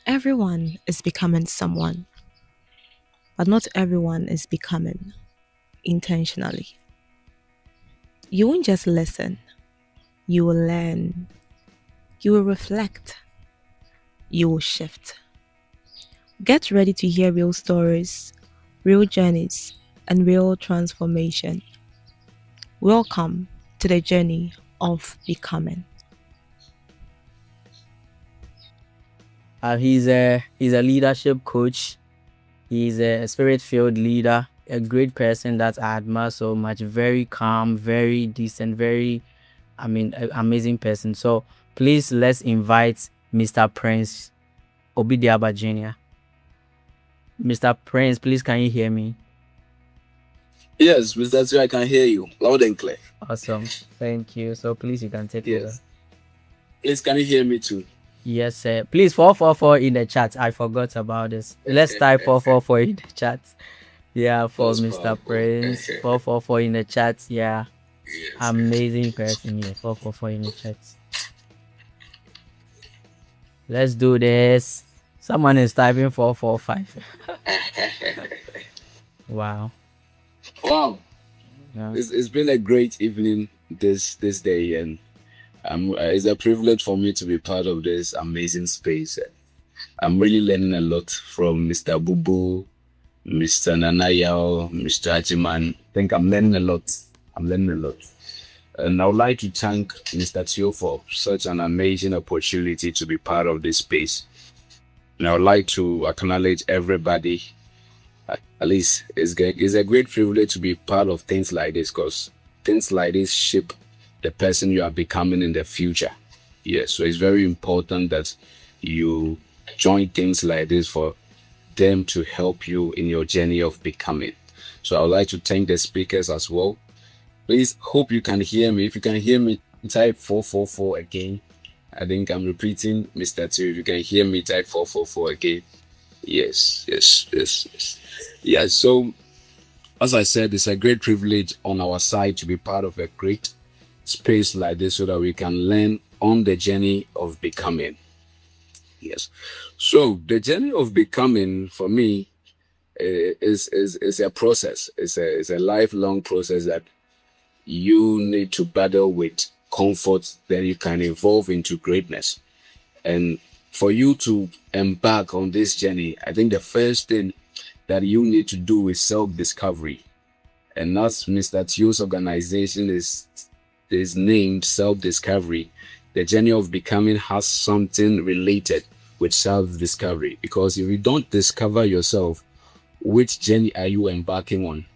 Everyone is becoming someone, but not everyone is becoming intentionally. You won't just listen, you will learn, you will reflect, you will shift. Get ready to hear real stories, real journeys, and real transformation. Welcome to the journey of becoming. He's a leadership coach. He's a spirit-filled leader, a great person that I admire so much. Very calm, very decent, amazing person. So please let's invite Mr. Prince Obidiaba Jr. Mr. Prince, please can you hear me? Yes, Mr. Tio, I can hear you loud and clear. Awesome. Thank you. So please you can take over. Yes. Please, can you hear me too? Yes, sir. Please 444 in the chat. I forgot about this. Let's type 444 in the chat. Yeah, for That's Mr. powerful. Prince. 444 in the chat. Yeah. Yes. Amazing person here. 444 in the chat. Let's do this. Someone is typing 445. Wow. Wow. Yeah. It's been a great evening this day, and it's a privilege for me to be part of this amazing space. I'm really learning a lot from Mr. Bubu, Mr. Nanayao, Mr. Achiman. I think I'm learning a lot. And I would like to thank Mr. Tio for such an amazing opportunity to be part of this space. And I would like to acknowledge everybody. At least it's a great privilege to be part of things like this, because things like this shape the person you are becoming in the future. Yes, so it's very important that you join things like this for them to help you in your journey of becoming. So I would like to thank the speakers as well. Please, hope you can hear me. If you can hear me, type 444 again. I think I'm repeating, Mr. T. If you can hear me, type 444 again. Yes. Yeah, so as I said, it's a great privilege on our side to be part of a great space like this so that we can learn on the journey of becoming. Yes. So the journey of becoming for me is a process. It's a lifelong process that you need to battle with comfort, then you can evolve into greatness. And for you to embark on this journey, I think the first thing that you need to do is self-discovery. And that's Mr. Tio's organization is named Self-Discovery. The journey of becoming has something related with self-discovery. Because if you don't discover yourself, which journey are you embarking on?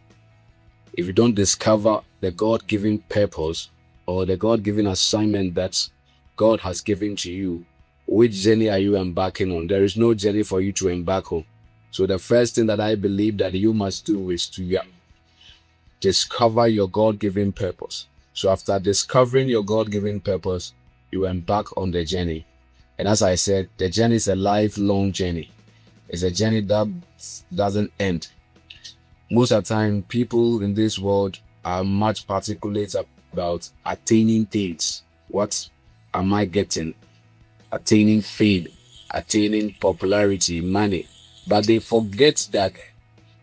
If you don't discover the God-given purpose or the God-given assignment that God has given to you, which journey are you embarking on? There is no journey for you to embark on. So the first thing that I believe that you must do is to discover your God-given purpose. So after discovering your God-given purpose, you embark on the journey. And as I said, the journey is a lifelong journey. It's a journey that doesn't end. Most of the time, people in this world are much particulate about attaining things. What am I getting? Attaining fame, attaining popularity, money. But they forget that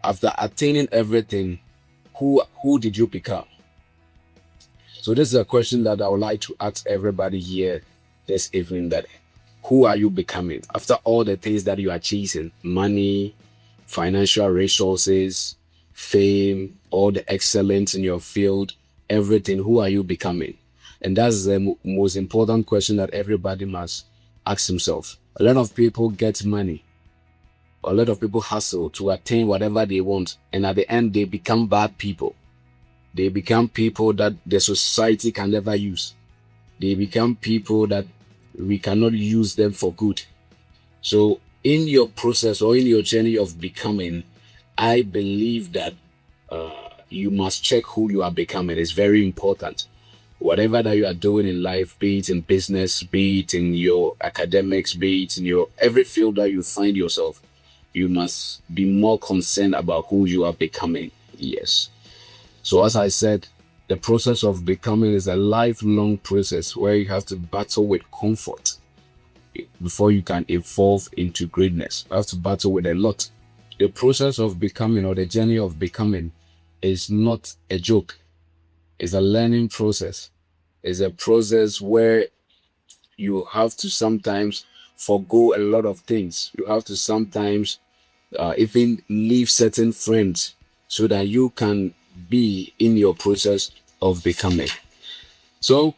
after attaining everything, who did you become? So this is a question that I would like to ask everybody here this evening, that who are you becoming? After all the things that you are chasing, money, financial resources, fame, all the excellence in your field, everything, who are you becoming? And that's the most important question that everybody must ask himself. A lot of people get money. A lot of people hustle to attain whatever they want. And at the end, they become bad people. They become people that the society can never use. They become people that we cannot use them for good. So in your process or in your journey of becoming, I believe that you must check who you are becoming. It's very important. Whatever that you are doing in life, be it in business, be it in your academics, be it in your every field that you find yourself, you must be more concerned about who you are becoming. Yes. So as I said, the process of becoming is a lifelong process where you have to battle with comfort. before you can evolve into greatness. You have to battle with a lot. The process of becoming, or the journey of becoming, is not a joke. It's a learning process. It's a process where you have to sometimes forego a lot of things. You have to sometimes even leave certain friends so that you can be in your process of becoming. So,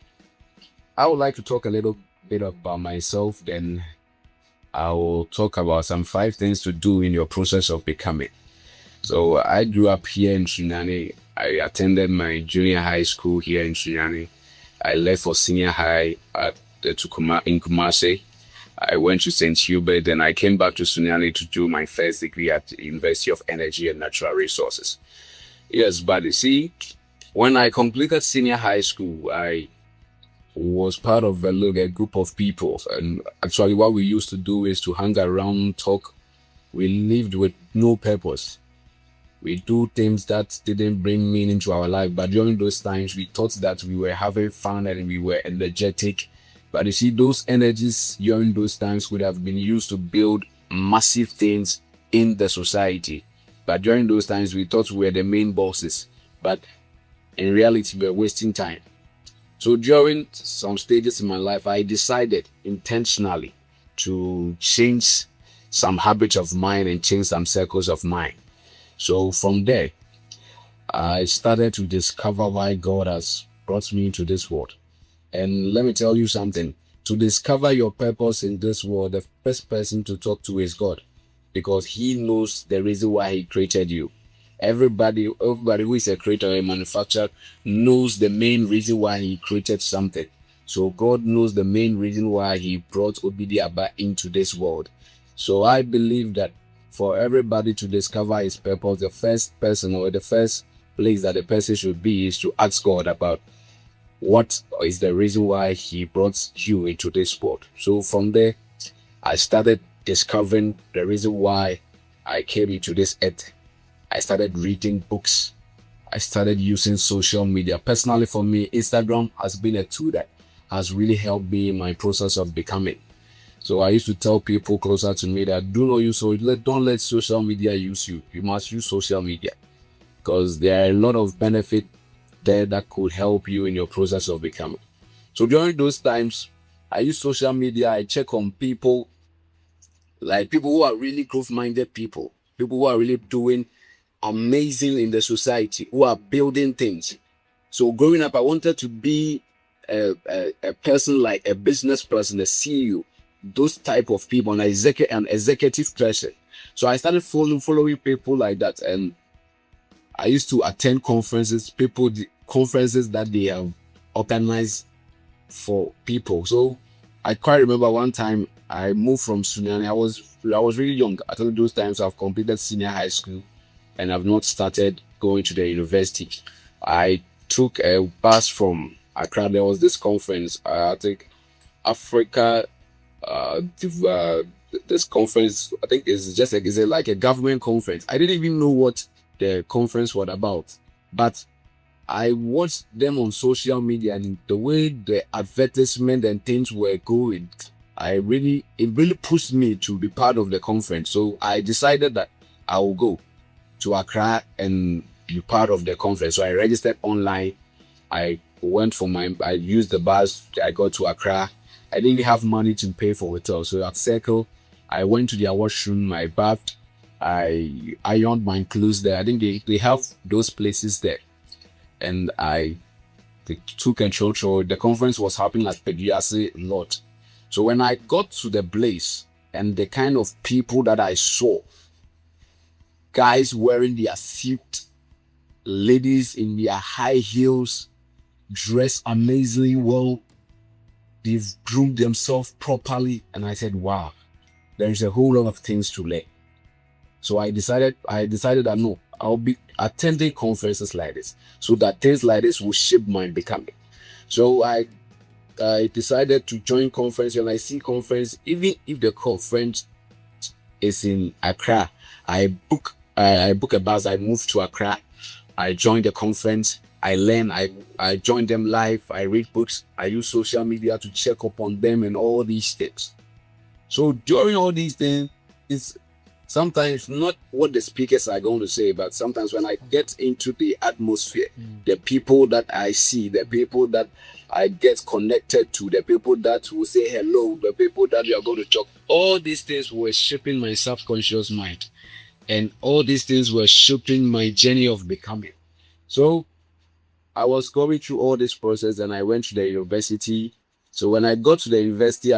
I would like to talk a little bit about myself, then I will talk about some 5 things to do in your process of becoming. So I grew up here in Sunyani. I attended my junior high school here in Sunyani. I left for senior high at the in Kumasi. I went to St. Hubert, then I came back to Sunyani to do my first degree at the University of Energy and Natural Resources. Yes, but you see, when I completed senior high school, I was part of a group of people. And actually, what we used to do is to hang around, talk. We lived with no purpose. We do things that didn't bring meaning to our life. But during those times, we thought that we were having fun and we were energetic. But you see, those energies during those times would have been used to build massive things in the society. But during those times, we thought we were the main bosses. But in reality, we were wasting time. So during some stages in my life, I decided intentionally to change some habits of mine and change some circles of mine. So from there, I started to discover why God has brought me into this world. And let me tell you something. To discover your purpose in this world, the first person to talk to is God, because He knows the reason why He created you. Everybody who is a creator or a manufacturer knows the main reason why He created something. So God knows the main reason why He brought Obidiaba into this world. So I believe that for everybody to discover his purpose, the first person or the first place that the person should be is to ask God about what is the reason why He brought you into this world. So from there, I started discovering the reason why I came into this earth. I started reading books. I started using social media. Personally, for me, Instagram has been a tool that has really helped me in my process of becoming. So I used to tell people closer to me that don't let social media use you. You must use social media because there are a lot of benefit there that could help you in your process of becoming. So during those times, I use social media. I check on people, like people who are really growth-minded people who are really doing amazing in the society, who are building things. So growing up, I wanted to be a person like a business person, a CEO, those type of people, an executive person. So I started following people like that, and I used to attend conferences, the conferences that they have organized for people. So I quite remember one time I moved from Sunyani. I was really young. I told those times I've completed senior high school and I've not started going to the university. I took a bus from Accra. There was this conference, I think Africa, this conference, I think like a government conference. I didn't even know what the conference was about, but I watched them on social media and the way the advertisement and things were going, it really pushed me to be part of the conference. So I decided that I will go to Accra and be part of the conference. So I registered online. I used the bus. I got to Accra. I didn't have money to pay for hotel. So at Circle, I went to their washroom. I bathed. I ironed my clothes there. I think they have those places there. And they took control. The conference was happening at Pediase lot. So when I got to the place and the kind of people that I saw, guys wearing their suit, ladies in their high heels, dressed amazingly well, they've groomed themselves properly, and I said, wow, there's a whole lot of things to learn. So I decided that no, I'll be attending conferences like this so that things like this will shape my becoming. So I decided to join conference. When I see conference, even if the conference is in Accra, I book a bus. I move to Accra. I join the conference. I learn. I join them live. I read books. I use social media to check up on them and all these things. So during all these things, it's sometimes not what the speakers are going to say, but sometimes when I get into the atmosphere, the people that I see, the people that I get connected to, the people that will say hello, the people that we are going to talk, all these things were shaping my subconscious mind. And all these things were shaping my journey of becoming. So I was going through all this process and I went to the university. So when I got to the university,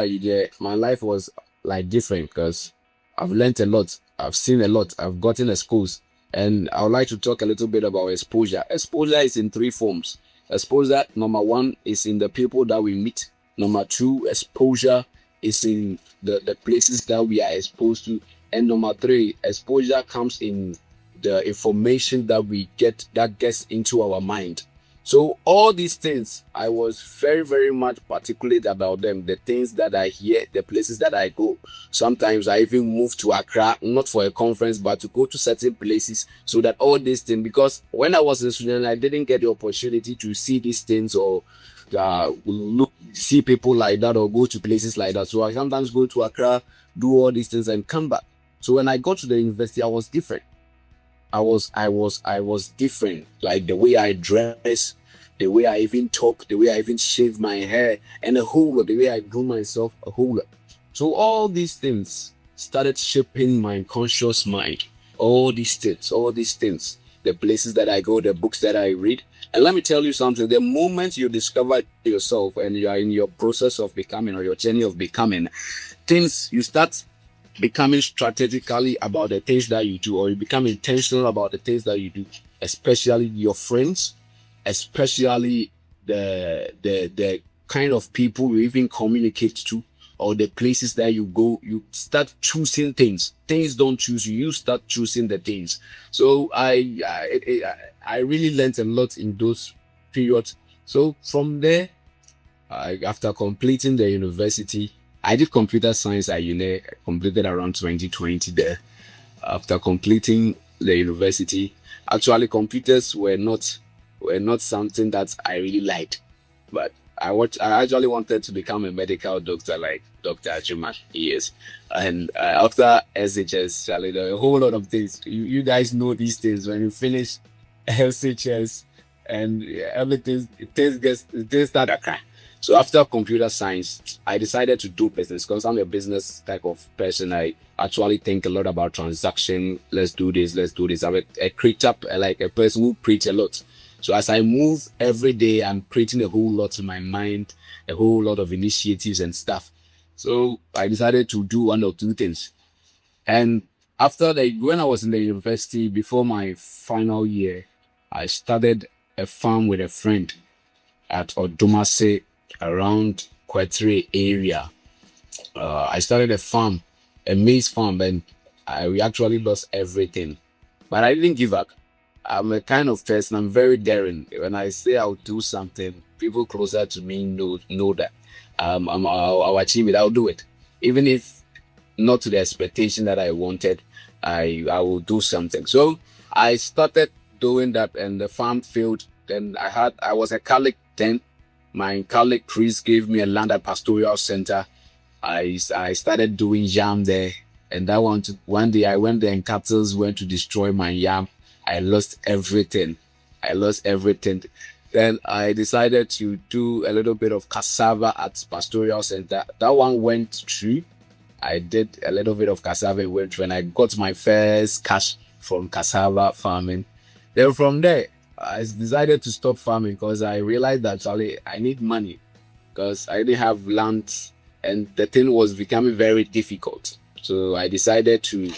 my life was like different because I've learned a lot. I've seen a lot. I've gotten exposed. And I would like to talk a little bit about exposure. Exposure is in three forms. Exposure, number one, is in the people that we meet. Number two, exposure is in the places that we are exposed to. And number three, exposure comes in the information that we get that gets into our mind. So all these things, I was very, very much particular about them. The things that I hear, the places that I go. Sometimes I even move to Accra, not for a conference, but to go to certain places so that all these things, because when I was a student, I didn't get the opportunity to see these things or see people like that or go to places like that. So I sometimes go to Accra, do all these things and come back. So when I got to the university, I was different. I was different. Like the way I dress, the way I even talk, the way I even shave my hair, and a whole lot, the way I do myself, a whole lot. So all these things started shaping my conscious mind. All these things, the places that I go, the books that I read. And let me tell you something, the moment you discover yourself and you are in your process of becoming or your journey of becoming, things you start becoming strategically about the things that you do, or you become intentional about the things that you do, especially your friends, especially the kind of people you even communicate to, or the places that you go. You start choosing things don't choose you, you start choosing the things. So I really learned a lot in those periods. So from there, after completing the university, I did computer science at uni. I completed around 2020 there. After completing the university, actually computers were not something that I really liked, but I actually wanted to become a medical doctor like Dr. Ajuma. Yes, and after SHS, Charlie, there are a whole lot of things. You guys know these things when you finish SHS and everything things start to cry. So after computer science, I decided to do business because I'm a business type of person. I actually think a lot about transaction. Let's do this. Let's do this. I'm a creator, like a person who preach a lot. So as I move every day, I'm creating a whole lot in my mind, a whole lot of initiatives and stuff. So I decided to do one or two things. And when I was in the university before my final year, I started a farm with a friend at Odomase around Quetre area. I started a farm, a maize farm, and we actually lost everything. But I didn't give up. I'm a kind of person, I'm very daring. When I say I'll do something, people closer to me know that I'll achieve it, I'll do it. Even if not to the expectation that I wanted, I will do something. So I started doing that, and the farm failed. Then I was a Catholic then. My Catholic priest gave me a land at Pastoral Center. I started doing yam there, and one day I went there and cattle went to destroy my yam. I lost everything. I lost everything. Then I decided to do a little bit of cassava at Pastoral Center. That one went through. I did a little bit of cassava when I got my first cash from cassava farming. Then from there, I decided to stop farming because I realized that actually I need money because I didn't have land and the thing was becoming very difficult. So I decided to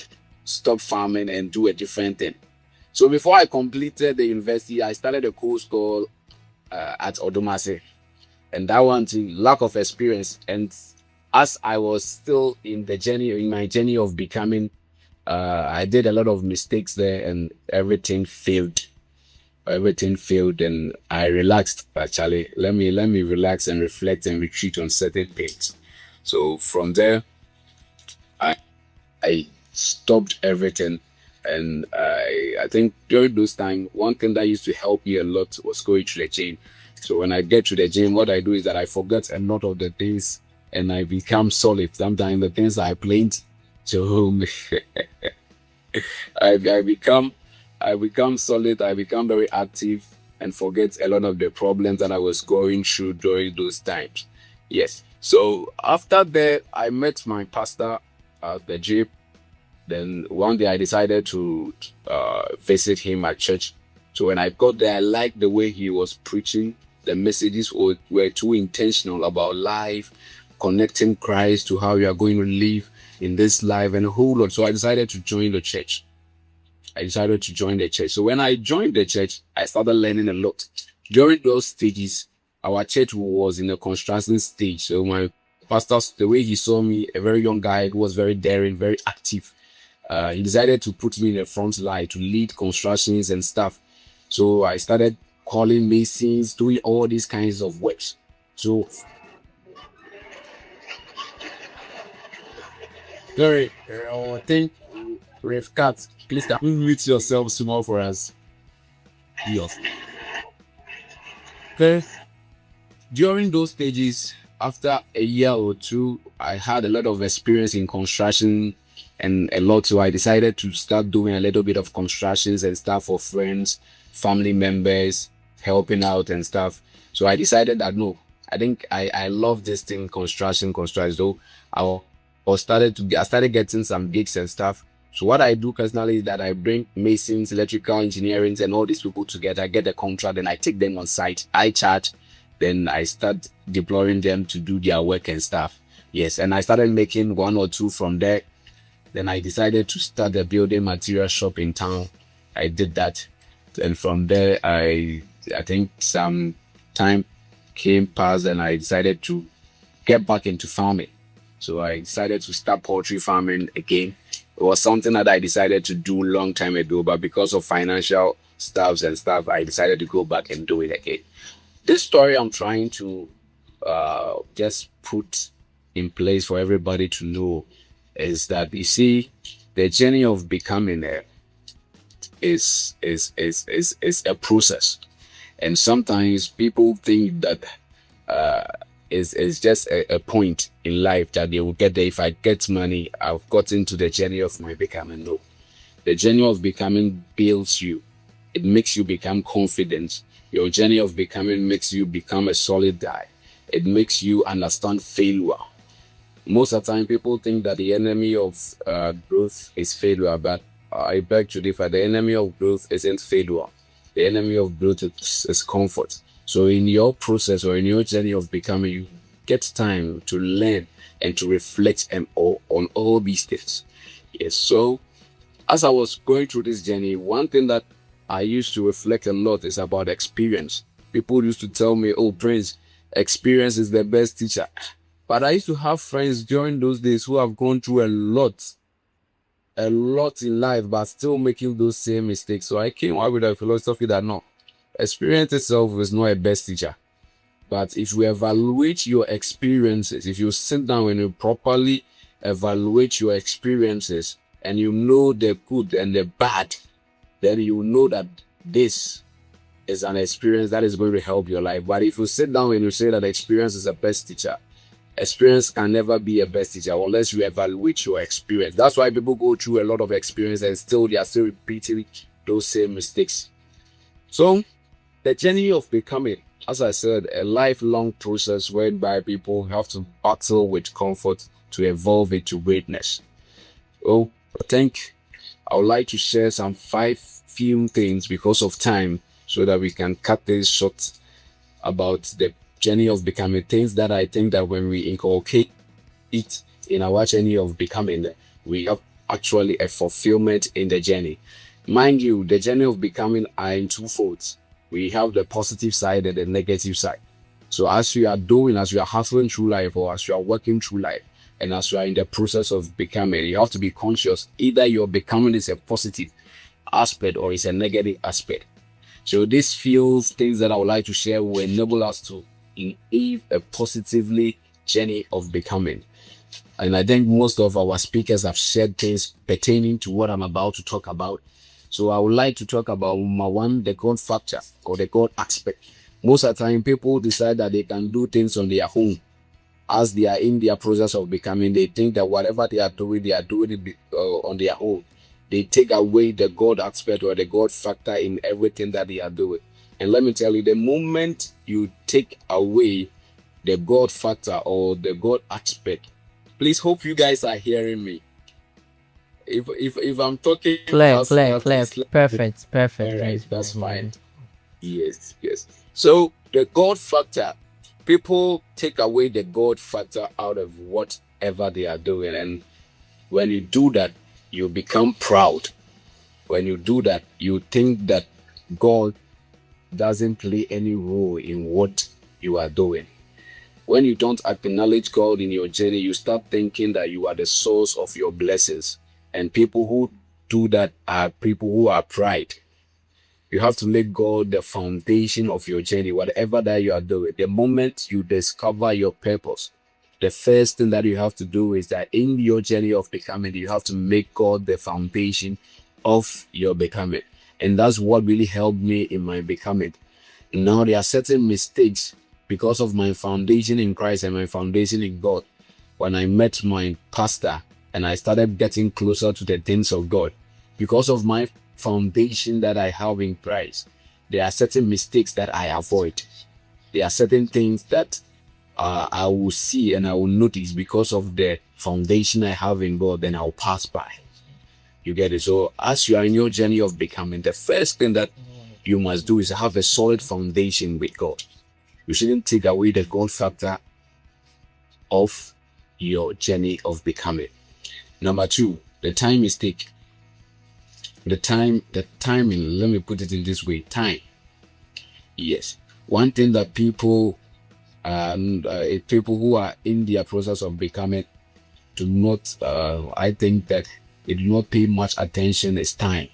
stop farming and do a different thing. So before I completed the university, I started a course called at Odomase, and that one to lack of experience. And as I was still in my journey of becoming, I did a lot of mistakes there, and everything failed. Everything failed, and I relaxed. Actually, let me relax and reflect and retreat on certain things. So from there, I I stopped everything, and I think during those time, one thing that used to help me a lot was going to the gym. So when I get to the gym, what I do is that I forget a lot of the things and I become solid. Sometimes the things I planned to home, I become solid. I become very active and forget a lot of the problems that I was going through during those times. Yes. So after that, I met my pastor at the gym. Then one day I decided to visit him at church. So when I got there, I liked the way he was preaching. The messages were too intentional about life, connecting Christ to how you are going to live in this life and a whole lot. So I decided to join the church. So when I joined the church, I started learning a lot. During those stages, our church was in a construction stage. So my pastor, the way he saw me, a very young guy who was very daring, very active, he decided to put me in the front line to lead constructions and stuff. So I started calling masons, doing all these kinds of works. So, sorry, I think we've cut. Please mute yourself small for us. Yes. Okay. During those stages, after a year or two, I had a lot of experience in construction and a lot. So I decided to start doing a little bit of constructions and stuff for friends, family members, helping out and stuff. So I decided that no, I think I love this thing, construction. So I started getting some gigs and stuff. So what I do personally is that I bring masons, electrical engineering, and all these people together, get a contract, and I take them on site. I charge, then I start deploying them to do their work and stuff. Yes, and I started making one or two from there. Then I decided to start a building material shop in town. I did that, and from there I think some time came past, and I decided to get back into farming. So I decided to start poultry farming again. It was something that I decided to do long time ago, but because of financial stuffs and stuff, I decided to go back and do it again. This story I'm trying to just put in place for everybody to know is that you see the journey of becoming is a process, and sometimes people think that is just a point in life that they will get there. If I get money, I've got into the journey of my becoming. No, the journey of becoming builds you. It makes you become confident. Your journey of becoming makes you become a solid guy. It makes you understand failure. Most of the time, people think that the enemy of growth is failure, but I beg to differ. The enemy of growth isn't failure. The enemy of growth is comfort. So in your process or in your journey of becoming, you get time to learn and to reflect on all these things. Yes. So as I was going through this journey, one thing that I used to reflect a lot is about experience. People used to tell me, "Oh, Prince, experience is the best teacher." But I used to have friends during those days who have gone through a lot in life, but still making those same mistakes. So I came out with a philosophy that no, experience itself is not a best teacher. But if you evaluate your experiences, if you sit down and you properly evaluate your experiences and you know the good and the bad, then you know that this is an experience that is going to help your life. But if you sit down and you say that experience is a best teacher, experience can never be a best teacher unless you evaluate your experience. That's why people go through a lot of experience and still they are still repeating those same mistakes. So the journey of becoming, as I said, a lifelong process whereby people have to battle with comfort to evolve into greatness. Oh, I think I would like to share some few things because of time so that we can cut this short about the journey of becoming, things that I think that when we inculcate it in our journey of becoming, we have actually a fulfillment in the journey. Mind you, the journey of becoming are in two folds. We have the positive side and the negative side. So as you are hustling through life, or as you are working through life, and as you are in the process of becoming, you have to be conscious. Either your becoming is a positive aspect or it's a negative aspect. So these few things that I would like to share will enable us to live a positively journey of becoming. And I think most of our speakers have shared things pertaining to what I'm about to talk about. So I would like to talk about number one, the God factor or the God aspect. Most of the time, people decide that they can do things on their own. as they are in their process of becoming, they think that whatever they are doing it on their own. They take away the God aspect or the God factor in everything that they are doing. And let me tell you, the moment you take away the God factor or the God aspect, please hope you guys are hearing me. If I'm talking Clear, clear, personal, clear. please let me. Perfect, All perfect. right, Very, that's very, fine. very. Yes, yes. So the God factor, people take away the God factor out of whatever they are doing, and when you do that, you become proud. When you do that, you think that God doesn't play any role in what you are doing. When you don't acknowledge God in your journey, you start thinking that you are the source of your blessings. And people who do that are people who are pride. You have to make God the foundation of your journey, whatever that you are doing. The moment you discover your purpose, the first thing that you have to do is that in your journey of becoming, you have to make God the foundation of your becoming. And that's what really helped me in my becoming. Now, there are certain mistakes because of my foundation in Christ and my foundation in God. When I met my pastor and I started getting closer to the things of God, because of my foundation that I have in Christ, there are certain mistakes that I avoid. There are certain things that I will see and I will notice because of the foundation I have in God, then I'll pass by. You get it? So, as you are in your journey of becoming, the first thing that you must do is have a solid foundation with God. You shouldn't take away the God factor of your journey of becoming. Number two, the time mistake. The timing, let me put it in this way, time. Yes. One thing that people who are in their process of becoming do not, I think that they do not pay much attention is time.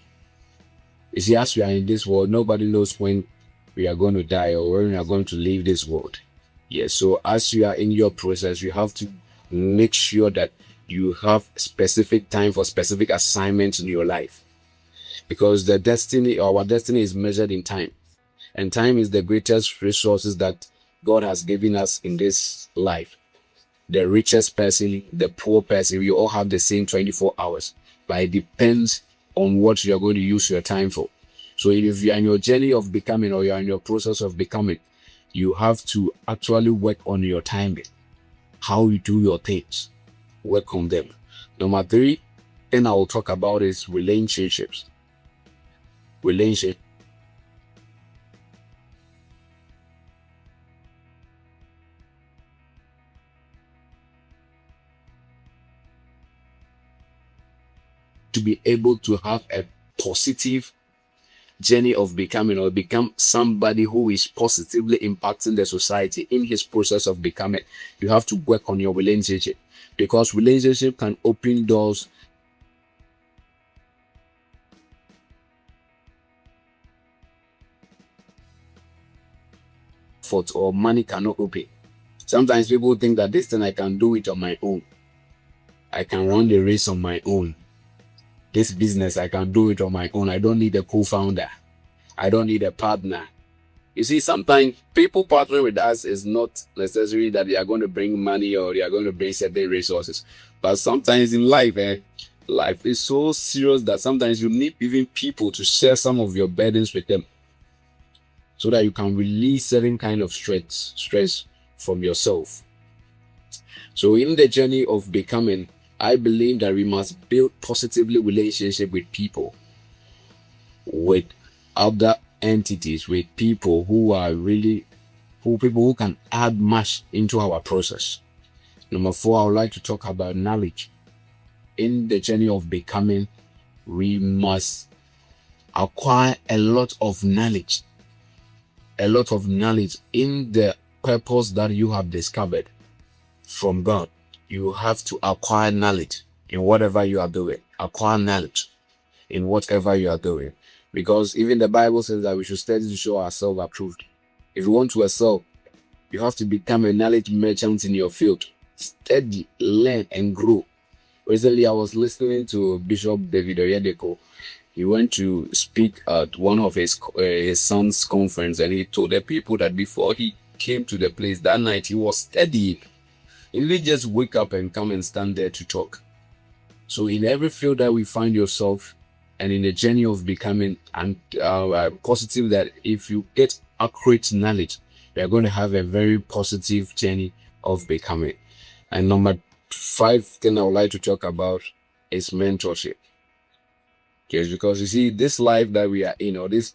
You see, as we are in this world, nobody knows when we are going to die or when we are going to leave this world. Yes, so as you are in your process, you have to make sure that you have specific time for specific assignments in your life. Because our destiny is measured in time. And time is the greatest resources that God has given us in this life. The richest person, the poor person, we all have the same 24 hours. But it depends on what you are going to use your time for. So if you're in your journey of becoming or you're in your process of becoming, you have to actually work on your timing, how you do your things, work on them. Number three, thing I will talk about is relationships. Relationship to be able to have a positive journey of becoming or become somebody who is positively impacting the society in his process of becoming, you have to work on your relationship because relationship can open doors for or money cannot open. Sometimes people think that this thing I can do it on my own. I can run the race on my own. This business I can do it on my own. I don't need a co-founder. I don't need a partner. You see, sometimes people partnering with us is not necessarily that they are going to bring money or they are going to bring certain resources. But sometimes in life, life is so serious that sometimes you need even people to share some of your burdens with them so that you can release certain kind of stress from yourself. So in the journey of becoming, I believe that we must build positively relationship with people, with other entities, with people who are really people who can add much into our process. Number four, I would like to talk about knowledge. In the journey of becoming, we must acquire a lot of knowledge in the purpose that you have discovered from God. You have to acquire knowledge in whatever you are doing. Acquire knowledge in whatever you are doing. Because even the Bible says that we should study to show ourselves approved. If you want to excel, you have to become a knowledge merchant in your field. Study, learn, and grow. Recently, I was listening to Bishop David Oyedeko. He went to speak at one of his son's conference, and he told the people that before he came to the place that night, he was studying. You didn't just wake up and come and stand there to talk. So in every field that we find yourself, and in the journey of becoming, and positive that if you get accurate knowledge, you are going to have a very positive journey of becoming. And number 5 thing I would like to talk about is mentorship. Yes, because you see, this life that we are in, or this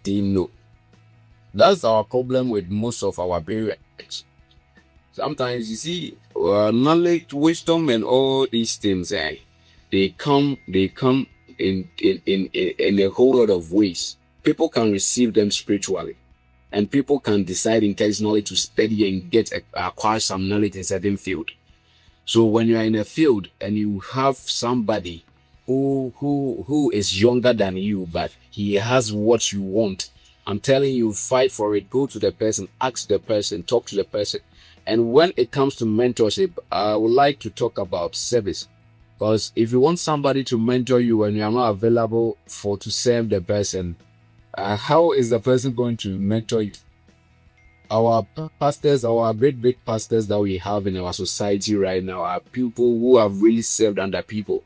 didn't know. That's our problem with most of our parents. Sometimes you see, knowledge, wisdom, and all these things, they come in a whole lot of ways. People can receive them spiritually, and people can decide intentionally to study and acquire some knowledge in a certain field. So when you are in a field and you have somebody who is younger than you, but he has what you want, I'm telling you, fight for it. Go to the person, ask the person, talk to the person. And when it comes to mentorship, I would like to talk about service. Because if you want somebody to mentor you and you are not available for to serve the person, how is the person going to mentor you? Our pastors, our great pastors that we have in our society right now are people who have really served under people.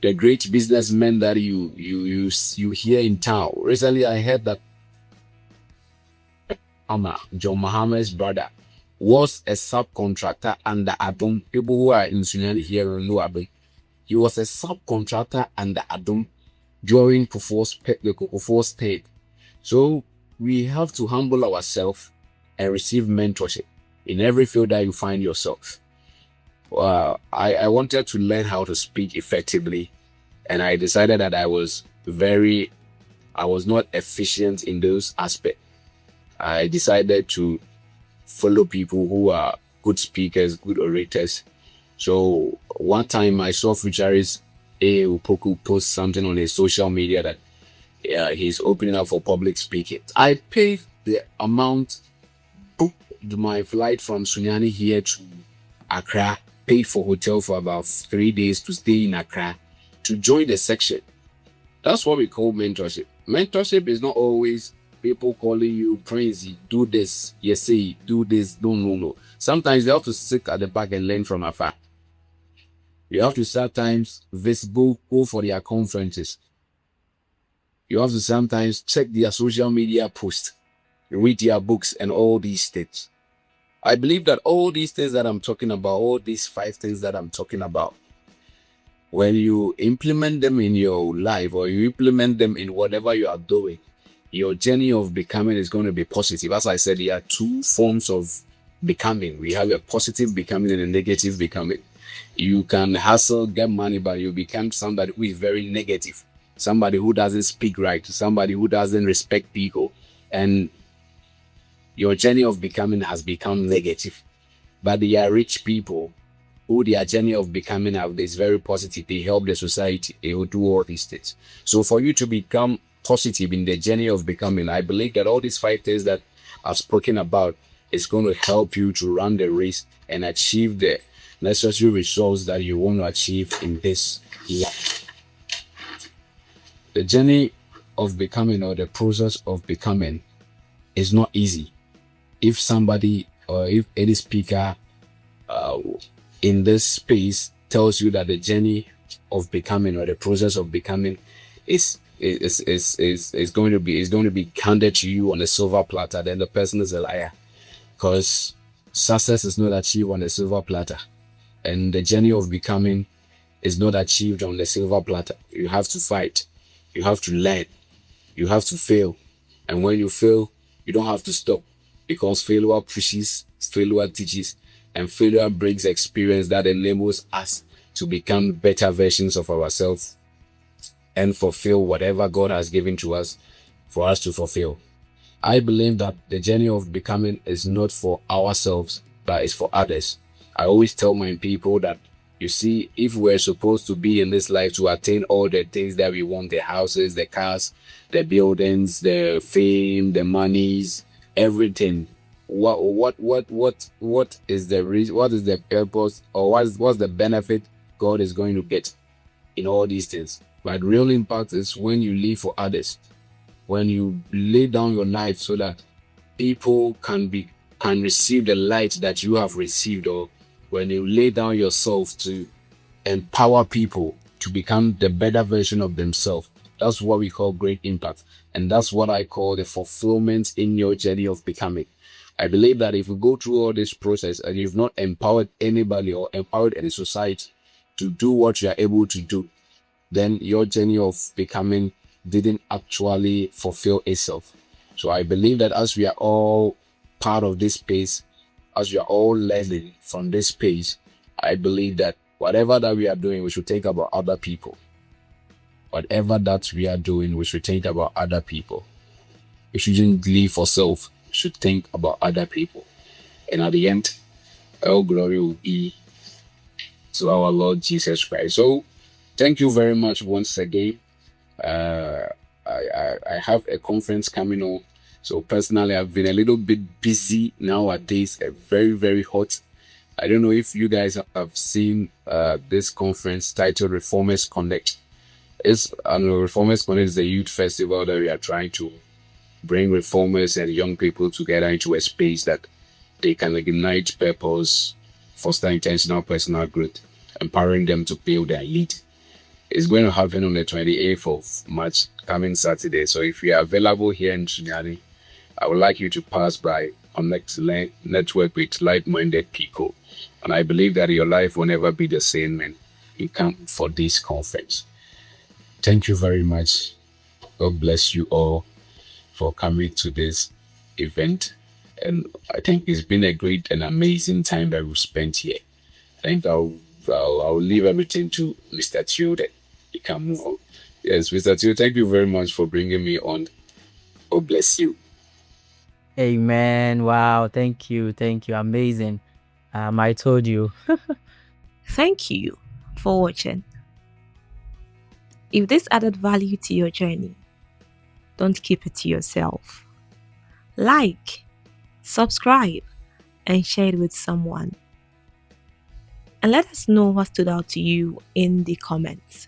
The great businessmen that you hear in town. Recently, I heard that John Mohammed's brother, was a subcontractor under Adum. People who are in Sunyani here will know Abe. He was a subcontractor under Adum during the Kufuor's state. So we have to humble ourselves and receive mentorship in every field that you find yourself. I wanted to learn how to speak effectively, and I decided that I was not efficient in those aspects. I decided to follow people who are good speakers, good orators. So one time I saw Fujaris A. Upoku post something on his social media that he's opening up for public speaking. I paid the amount, booked my flight from Sunyani here to Accra, paid for hotel for about 3 days to stay in Accra to join the section. That's what we call mentorship. Mentorship is not always people calling you crazy, do this, yes, say, do this, no. Sometimes you have to sit at the back and learn from afar. You have to sometimes go for their conferences. You have to sometimes check their social media posts, read their books, and all these things. I believe that all these things that I'm talking about, all these 5 things that I'm talking about, when you implement them in your life or you implement them in whatever you are doing, your journey of becoming is going to be positive. As I said, there are 2 forms of becoming. We have a positive becoming and a negative becoming. You can hustle, get money, but you become somebody who is very negative, somebody who doesn't speak right, somebody who doesn't respect people, and your journey of becoming has become negative. But there are rich people who their journey of becoming is very positive. They help the society. They will do all these things. So for you to become positive in the journey of becoming, I believe that all these 5 things that I've spoken about is going to help you to run the race and achieve the necessary results that you want to achieve in this life. The journey of becoming, or the process of becoming, is not easy. If somebody or if any speaker in this space tells you that the journey of becoming or the process of becoming is going to be handed to you on a silver platter, then the person is a liar, because success is not achieved on a silver platter, and the journey of becoming is not achieved on the silver platter. You have to fight, you have to learn, you have to fail, and when you fail, you don't have to stop, because failure pushes, failure teaches, and failure brings experience that enables us to become better versions of ourselves and fulfill whatever God has given to us for us to fulfill. I believe that the journey of becoming is not for ourselves, but it's for others. I always tell my people that, you see, if we're supposed to be in this life to attain all the things that we want, the houses, the cars, the buildings, the fame, the monies, everything, what is the reason, what is the purpose, or what's the benefit God is going to get in all these things. But real impact is when you live for others, when you lay down your life so that people can receive the light that you have received, or when you lay down yourself to empower people to become the better version of themselves. That's what we call great impact. And that's what I call the fulfillment in your journey of becoming. I believe that if you go through all this process and you've not empowered anybody or empowered any society to do what you are able to do, then your journey of becoming didn't actually fulfill itself. So I believe that as we are all part of this space, as we are all learning from this space, I believe that whatever that we are doing, we should think about other people. Whatever that we are doing, we should think about other people. We shouldn't live for self. We should think about other people. And at the end, all glory will be to our Lord Jesus Christ. So thank you very much once again. I have a conference coming on. So personally, I've been a little bit busy nowadays, very, very hot. I don't know if you guys have seen this conference titled Reformers Connect. Reformers Connect is a youth festival that we are trying to bring reformers and young people together into a space that they can ignite purpose, foster intentional personal growth, empowering them to build their lead. It's going to happen on the 28th of March, coming Saturday. So if you are available here in Trinidad, I would like you to pass by, connect, learn, network with like-minded people. And I believe that your life will never be the same when you come for this conference. Thank you very much. God bless you all for coming to this event. And I think it's been a great and amazing time that we've spent here. I think I'll leave everything to Mr. Teo that he can move on. Yes, Mr. Teo, thank you very much for bringing me on. God bless you. Amen. Wow. Thank you. Thank you. Amazing. I told you. Thank you for watching. If this added value to your journey, don't keep it to yourself. Like, subscribe, and share it with someone. And let us know what stood out to you in the comments.